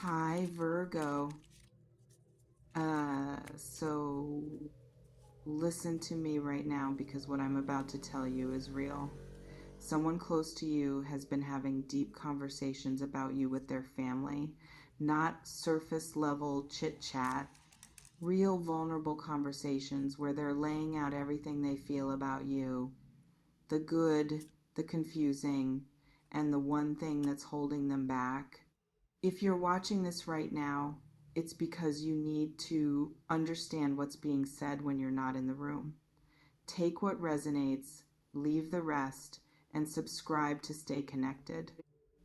Hi, Virgo. So listen to me right now because what I'm about to tell you is real. Someone close to you has been having deep conversations about you with their family, not surface level chit chat, real vulnerable conversations where they're laying out everything they feel about you, the good, the confusing, and the one thing that's holding them back. If you're watching this right now, it's because you need to understand what's being said when you're not in the room. Take what resonates, leave the rest, and subscribe to stay connected.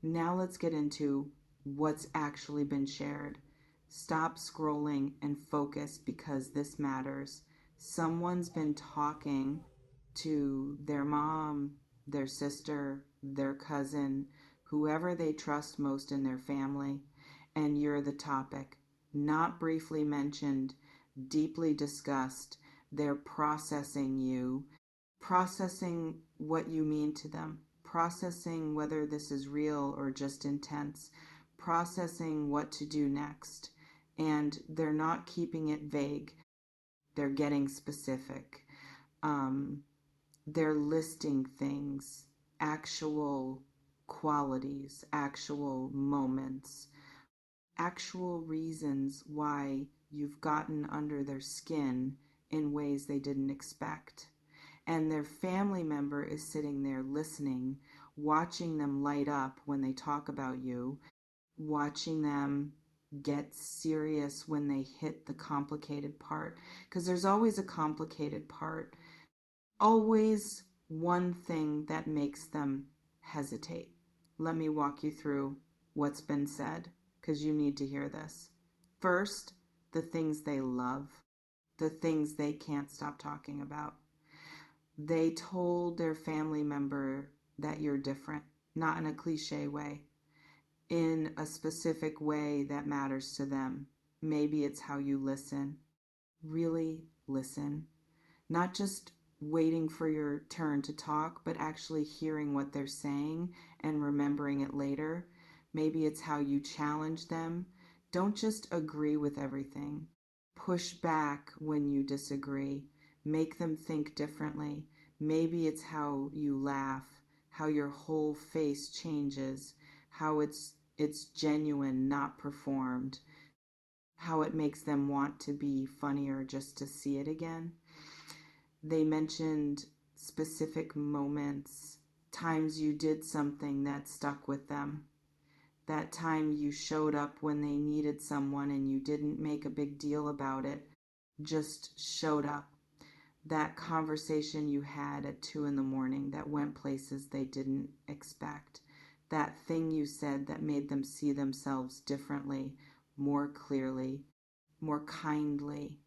Now let's get into what's actually been shared. Stop scrolling and focus because this matters. Someone's been talking to their mom, their sister, their cousin, whoever they trust most in their family, and you're the topic. Not briefly mentioned, deeply discussed. They're processing you, processing what you mean to them, processing whether this is real or just intense, processing what to do next. And they're not keeping it vague, they're getting specific. Um, they're listing things, actual qualities, actual moments, actual reasons why you've gotten under their skin in ways they didn't expect. And their family member is sitting there listening, watching them light up when they talk about you, watching them get serious when they hit the complicated part. Because there's always a complicated part, always one thing that makes them hesitate. Let me walk you through what's been said because you need to hear this. First, the things they love, the things they can't stop talking about. They told their family member that you're different, not in a cliche way, in a specific way that matters to them. Maybe it's how you listen. Really listen. Not just waiting for your turn to talk, but actually hearing what they're saying and remembering it later. Maybe it's how you challenge them. Don't just agree with everything. Push back when you disagree. Make them think differently. Maybe it's how you laugh, how your whole face changes, how it's genuine, not performed, how it makes them want to be funnier just to see it again. They mentioned specific moments, times you did something that stuck with them. That time you showed up when they needed someone and you didn't make a big deal about it, just showed up. That conversation you had at 2 in the morning that went places they didn't expect. That thing you said that made them see themselves differently, more clearly, more kindly.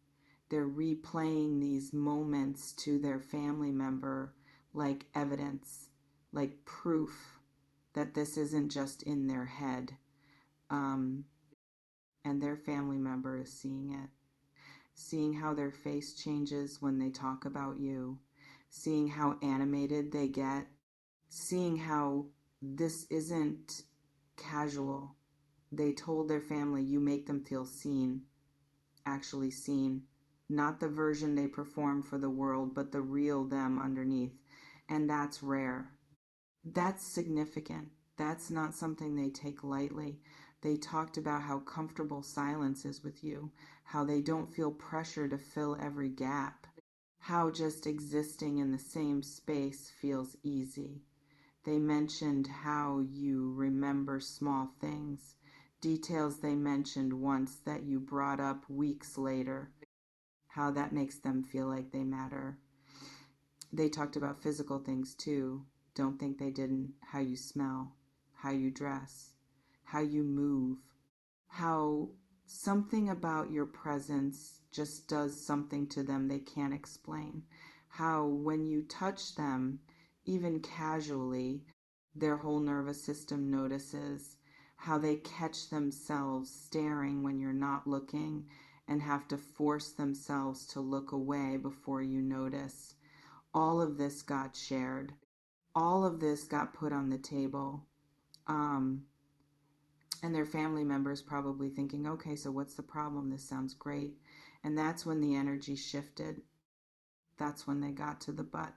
They're replaying these moments to their family member like evidence, like proof that this isn't just in their head. Um, and their family member is seeing it, seeing how their face changes when they talk about you, seeing how animated they get, seeing how this isn't casual. They told their family, you make them feel seen, actually seen, not the version they perform for the world, but the real them underneath. And that's rare. That's significant. That's not something they take lightly. They talked about how comfortable silence is with you, how they don't feel pressure to fill every gap, how just existing in the same space feels easy. They mentioned how you remember small things, details they mentioned once that you brought up weeks later, how that makes them feel like they matter. They talked about physical things too. Don't think they didn't. How you smell, how you dress, how you move, how something about your presence just does something to them they can't explain. How when you touch them, even casually, their whole nervous system notices. How they catch themselves staring when you're not looking and have to force themselves to look away before you notice. All of this got shared. All of this got put on the table. Um, And their family members probably thinking, okay, so what's the problem? This sounds great. And that's when the energy shifted. That's when they got to the but.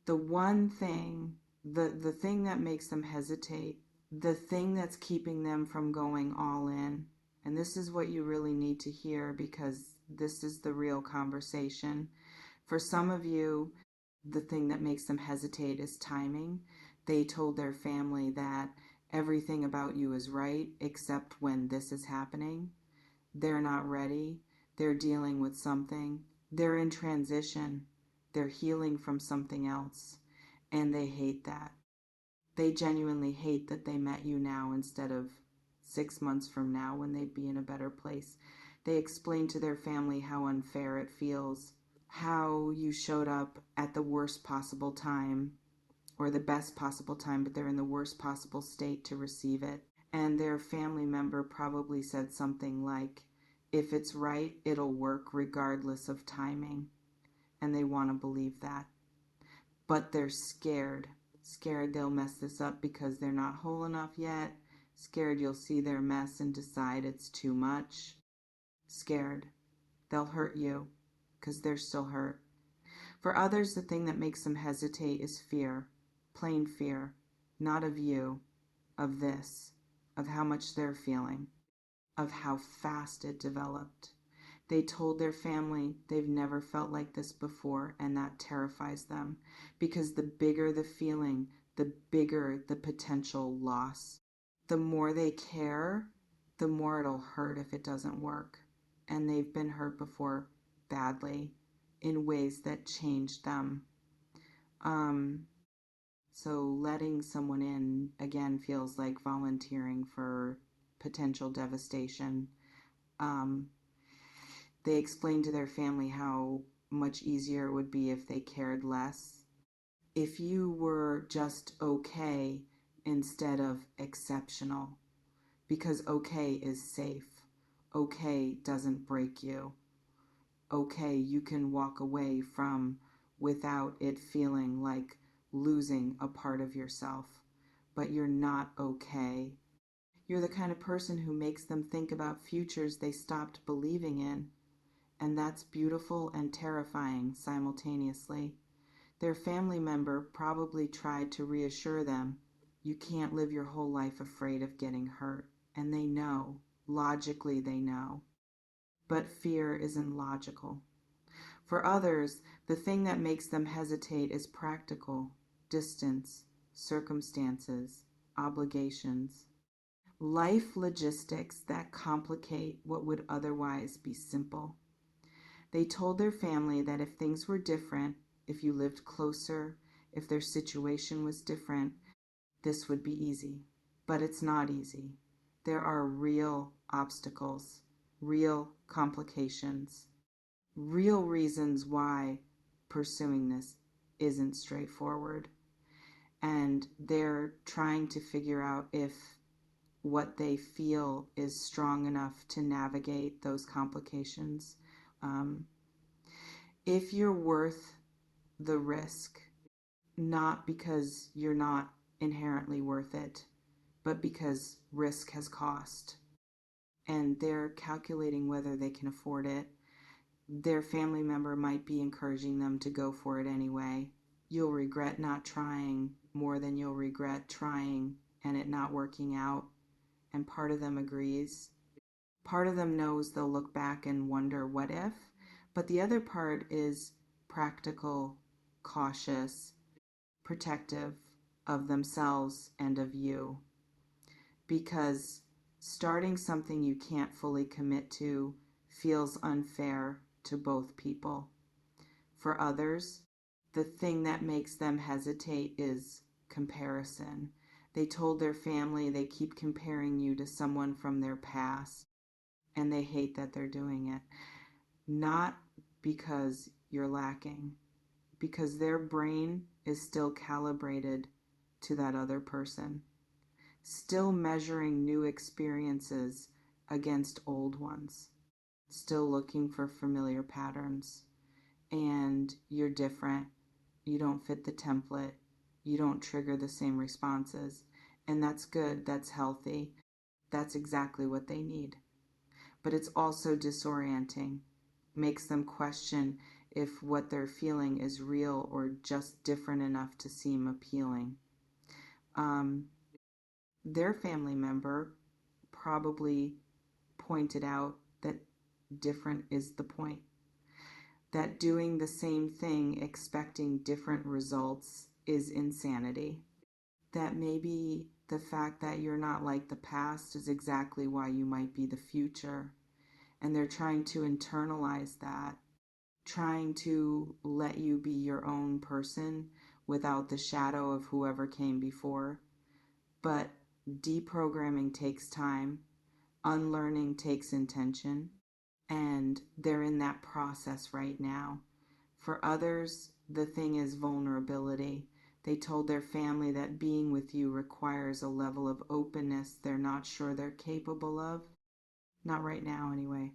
The one thing, the thing that makes them hesitate, the thing that's keeping them from going all in, and this is what you really need to hear because this is the real conversation. For some of you, the thing that makes them hesitate is timing. They told their family that everything about you is right except when this is happening. They're not ready. They're dealing with something. They're in transition. They're healing from something else. And they hate that. They genuinely hate that they met you now instead of 6 months from now when they'd be in a better place. They explain to their family how unfair it feels, how you showed up at the worst possible time or the best possible time, but they're in the worst possible state to receive it. And their family member probably said something like, if it's right, it'll work regardless of timing. And they want to believe that. But they're scared. Scared they'll mess this up because they're not whole enough yet. Scared you'll see their mess and decide it's too much. Scared they'll hurt you because they're still hurt. For others, the thing that makes them hesitate is fear. Plain fear. Not of you, of this, of how much they're feeling, of how fast it developed. They told their family they've never felt like this before, and that terrifies them because the bigger the feeling, the bigger the potential loss. The more they care, the more it'll hurt if it doesn't work. And they've been hurt before badly in ways that changed them. So letting someone in, again, feels like volunteering for potential devastation. They explained to their family how much easier it would be if they cared less. If you were just okay instead of exceptional, because okay is safe. Okay doesn't break you. Okay, you can walk away from without it feeling like losing a part of yourself. But you're not okay. You're the kind of person who makes them think about futures they stopped believing in. And that's beautiful and terrifying simultaneously. Their family member probably tried to reassure them, you can't live your whole life afraid of getting hurt. And they know, logically they know. But fear isn't logical. For others, the thing that makes them hesitate is practical, distance, circumstances, obligations. Life logistics that complicate what would otherwise be simple. They told their family that if things were different, if you lived closer, if their situation was different, this would be easy. But it's not easy. There are real obstacles, real complications, real reasons why pursuing this isn't straightforward. And they're trying to figure out if what they feel is strong enough to navigate those complications. If you're worth the risk, not because you're not inherently worth it, but because risk has cost. And they're calculating whether they can afford it. Their family member might be encouraging them to go for it anyway. You'll regret not trying more than you'll regret trying and it not working out. And part of them agrees. Part of them knows they'll look back and wonder what if. But the other part is practical, cautious, protective of themselves and of you. Because starting something you can't fully commit to feels unfair to both people. For others, the thing that makes them hesitate is comparison. They told their family they keep comparing you to someone from their past, and they hate that they're doing it. Not because you're lacking, because their brain is still calibrated to that other person, still measuring new experiences against old ones, still looking for familiar patterns. And you're different. You don't fit the template. You don't trigger the same responses. And that's good. That's healthy. That's exactly what they need. But it's also disorienting, makes them question if what they're feeling is real or just different enough to seem appealing. Um, their family member probably pointed out that different is the point. That doing the same thing expecting different results is insanity. That maybe the fact that you're not like the past is exactly why you might be the future. And they're trying to internalize that, trying to let you be your own person without the shadow of whoever came before. But deprogramming takes time, unlearning takes intention, and they're in that process right now. For others, the thing is vulnerability. They told their family that being with you requires a level of openness they're not sure they're capable of. Not right now, anyway.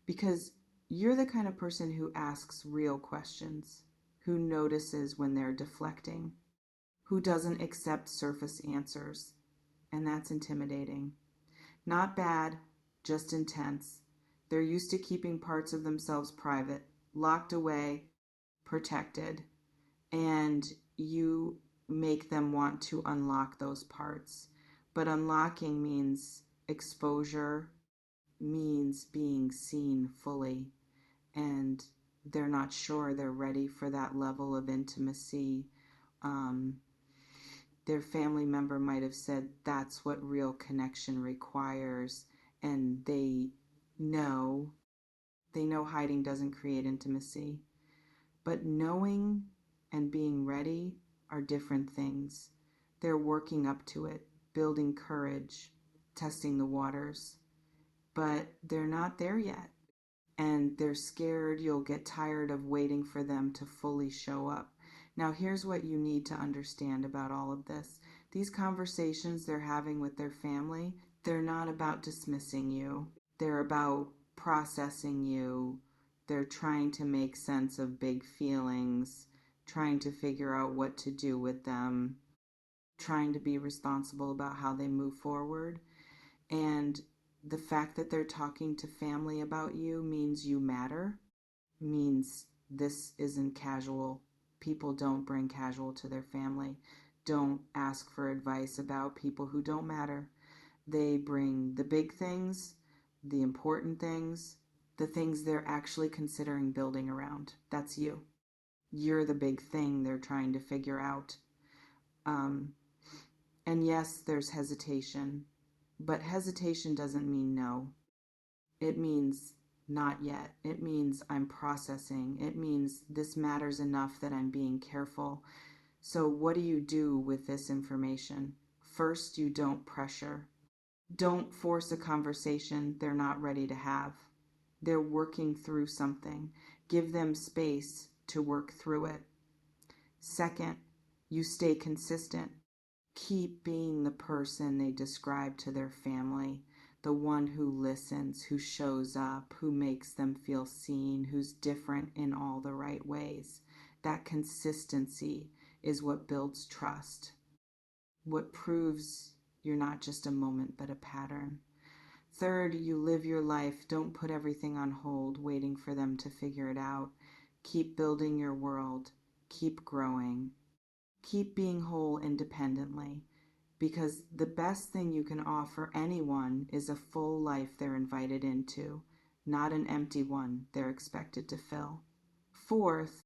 Because you're the kind of person who asks real questions, who notices when they're deflecting, who doesn't accept surface answers. And that's intimidating. Not bad, just intense. They're used to keeping parts of themselves private, locked away, protected, and you make them want to unlock those parts. But unlocking means exposure, means being seen fully, and they're not sure they're ready for that level of intimacy. Um, their family member might have said that's what real connection requires, and know they know hiding doesn't create intimacy. But knowing and being ready are different things. They're working up to it, building courage, testing the waters, but they're not there yet. And they're scared you'll get tired of waiting for them to fully show up. Now, here's what you need to understand about all of this. These conversations they're having with their family, they're not about dismissing you. They're about processing you. They're trying to make sense of big feelings, trying to figure out what to do with them, trying to be responsible about how they move forward. And the fact that they're talking to family about you means you matter, means this isn't casual. People don't bring casual to their family. Don't ask for advice about people who don't matter. They bring the big things, the important things, the things they're actually considering building around. That's you. You're the big thing they're trying to figure out. Um, and yes, there's hesitation, but hesitation doesn't mean no. It means not yet. It means I'm processing. It means this matters enough that I'm being careful. So, what do you do with this information? First, you don't pressure. Don't force a conversation they're not ready to have. They're working through something. Give them space to work through it. Second, you stay consistent. Keep being the person they describe to their family, the one who listens, who shows up, who makes them feel seen, who's different in all the right ways. That consistency is what builds trust, what proves you're not just a moment but a pattern. Third, you live your life. Don't put everything on hold, waiting for them to figure it out. Keep building your world. Keep growing. Keep being whole independently, because the best thing you can offer anyone is a full life they're invited into, not an empty one they're expected to fill. Fourth,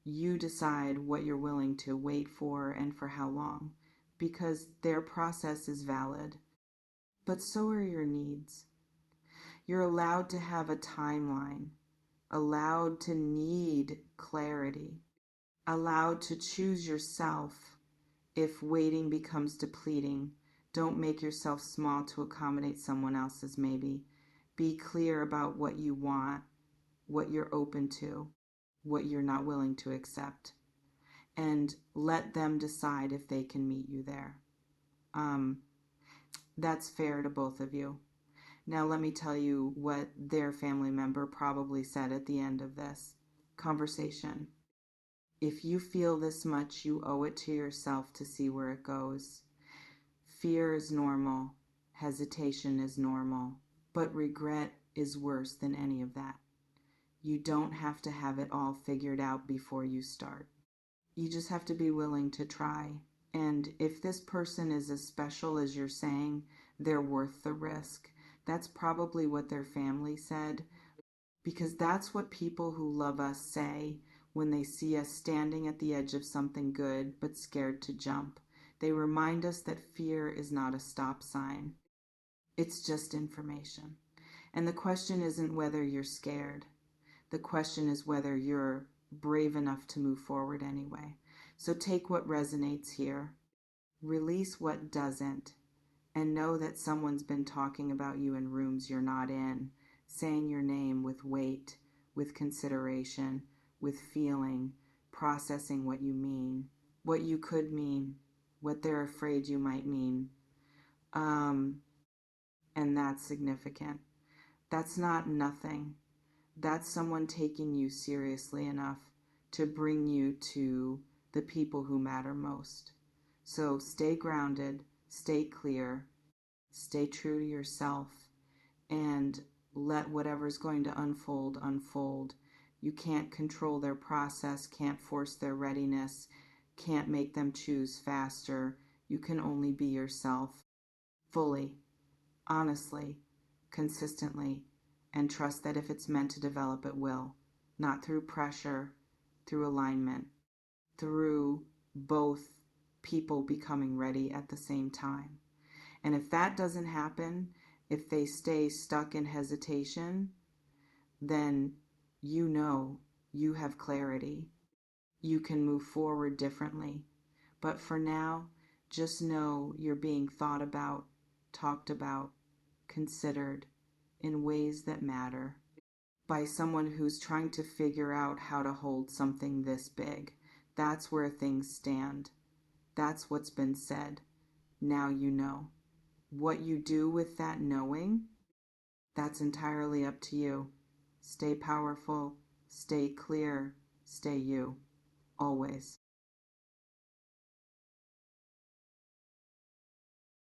you decide what you're willing to wait for and for how long, because their process is valid, but so are your needs. You're allowed to have a timeline, allowed to need clarity, allowed to choose yourself. If waiting becomes depleting, don't make yourself small to accommodate someone else's maybe. Be clear about what you want, what you're open to, what you're not willing to accept, and let them decide if they can meet you there. That's fair to both of you. Now let me tell you what their family member probably said at the end of this conversation. If you feel this much, you owe it to yourself to see where it goes. Fear is normal. Hesitation is normal, but regret is worse than any of that. You don't have to have it all figured out before you start. You just have to be willing to try. And if this person is as special as you're saying, they're worth the risk. That's probably what their family said, because that's what people who love us say when they see us standing at the edge of something good but scared to jump. They remind us that fear is not a stop sign. It's just information. And the question isn't whether you're scared. The question is whether you're brave enough to move forward anyway. So take what resonates here, release what doesn't, and know that someone's been talking about you in rooms you're not in, saying your name with weight, with consideration, with feeling, processing what you mean, what you could mean, what they're afraid you might mean. And that's significant. That's not nothing. That's someone taking you seriously enough to bring you to the people who matter most. So stay grounded, stay clear, stay true to yourself, and let whatever's going to unfold, unfold. You can't control their process, can't force their readiness, can't make them choose faster. You can only be yourself, fully, honestly, consistently, and trust that if it's meant to develop, it will. Not through pressure, through alignment, through both people becoming ready at the same time. And if that doesn't happen, if they stay stuck in hesitation, then you know you have clarity. You can move forward differently. But for now, just know you're being thought about, talked about, considered in ways that matter by someone who's trying to figure out how to hold something this big. That's where things stand. That's what's been said. Now you know. What you do with that knowing, that's entirely up to you. Stay powerful, stay clear, stay you, always.